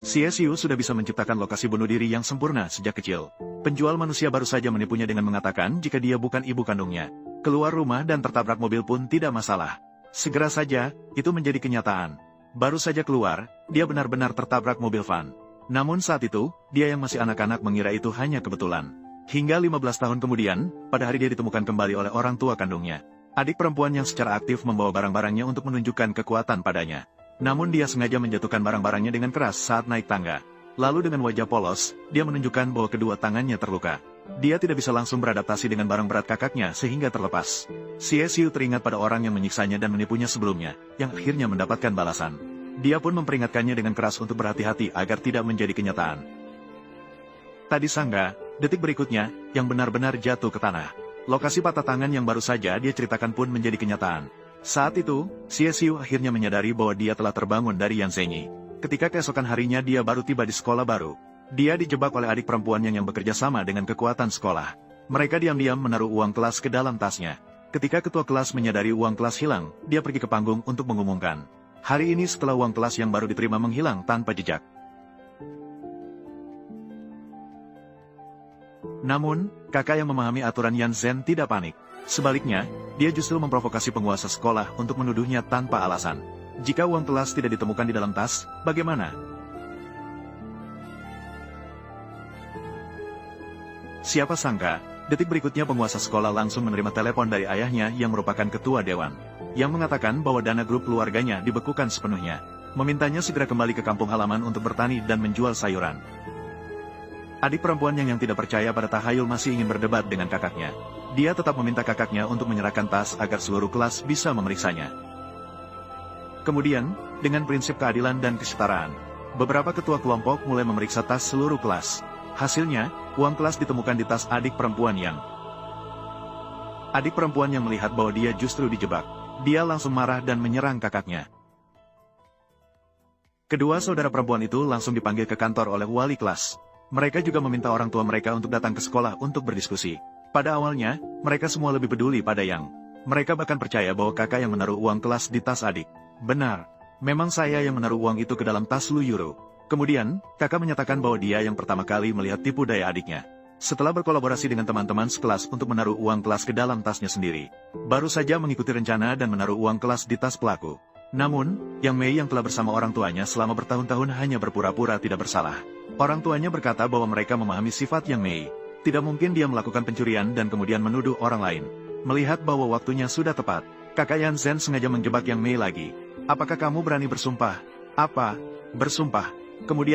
CSU sudah bisa menciptakan lokasi bunuh diri yang sempurna sejak kecil. Penjual manusia baru saja menipunya dengan mengatakan jika dia bukan ibu kandungnya. Keluar rumah dan tertabrak mobil pun tidak masalah. Segera saja, itu menjadi kenyataan. Baru saja keluar, dia benar-benar tertabrak mobil van. Namun saat itu, dia yang masih anak-anak mengira itu hanya kebetulan. Hingga 15 tahun kemudian, pada hari dia ditemukan kembali oleh orang tua kandungnya. Adik perempuan yang secara aktif membawa barang-barangnya untuk menunjukkan kekuatan padanya. Namun dia sengaja menjatuhkan barang-barangnya dengan keras saat naik tangga. Lalu dengan wajah polos, dia menunjukkan bahwa kedua tangannya terluka. Dia tidak bisa langsung beradaptasi dengan barang berat kakaknya sehingga terlepas. CSU teringat pada orang yang menyiksanya dan menipunya sebelumnya, yang akhirnya mendapatkan balasan. Dia pun memperingatkannya dengan keras untuk berhati-hati agar tidak menjadi kenyataan. Tadi sangka, detik berikutnya, yang benar-benar jatuh ke tanah. Lokasi patah tangan yang baru saja dia ceritakan pun menjadi kenyataan. Saat itu, CSU akhirnya menyadari bahwa dia telah terbangun dari yang zengi. Ketika keesokan harinya dia baru tiba di sekolah baru. Dia dijebak oleh adik perempuannya yang bekerja sama dengan kekuatan sekolah. Mereka diam-diam menaruh uang kelas ke dalam tasnya. Ketika ketua kelas menyadari uang kelas hilang, dia pergi ke panggung untuk mengumumkan. Hari ini setelah uang kelas yang baru diterima menghilang tanpa jejak. Namun, kakak yang memahami aturan Yan Zhen tidak panik. Sebaliknya, dia justru memprovokasi penguasa sekolah untuk menuduhnya tanpa alasan. Jika uang kelas tidak ditemukan di dalam tas, bagaimana? Siapa sangka, detik berikutnya penguasa sekolah langsung menerima telepon dari ayahnya yang merupakan ketua dewan. Yang mengatakan bahwa dana grup keluarganya dibekukan sepenuhnya. Memintanya segera kembali ke kampung halaman untuk bertani dan menjual sayuran. Adik perempuan yang tidak percaya pada tahayul masih ingin berdebat dengan kakaknya. Dia tetap meminta kakaknya untuk menyerahkan tas agar seluruh kelas bisa memeriksanya. Kemudian, dengan prinsip keadilan dan kesetaraan, beberapa ketua kelompok mulai memeriksa tas seluruh kelas. Hasilnya, uang kelas ditemukan di tas adik perempuan yang... Adik perempuan yang melihat bahwa dia justru dijebak. Dia langsung marah dan menyerang kakaknya. Kedua saudara perempuan itu langsung dipanggil ke kantor oleh wali kelas. Mereka juga meminta orang tua mereka untuk datang ke sekolah untuk berdiskusi. Pada awalnya, mereka semua lebih peduli pada Yang. Mereka bahkan percaya bahwa kakak yang menaruh uang kelas di tas adik. Benar, memang saya yang menaruh uang itu ke dalam tas Lu Yuru. Kemudian, kakak menyatakan bahwa dia yang pertama kali melihat tipu daya adiknya. Setelah berkolaborasi dengan teman-teman sekelas untuk menaruh uang kelas ke dalam tasnya sendiri, baru saja mengikuti rencana dan menaruh uang kelas di tas pelaku. Namun, Yang Mei yang telah bersama orang tuanya selama bertahun-tahun hanya berpura-pura tidak bersalah. Orang tuanya berkata bahwa mereka memahami sifat Yang Mei. Tidak mungkin dia melakukan pencurian dan kemudian menuduh orang lain. Melihat bahwa waktunya sudah tepat, kakak Yan Zhen sengaja menjebak Yang Mei lagi. Apakah kamu berani bersumpah? Apa? Bersumpah. Kemudian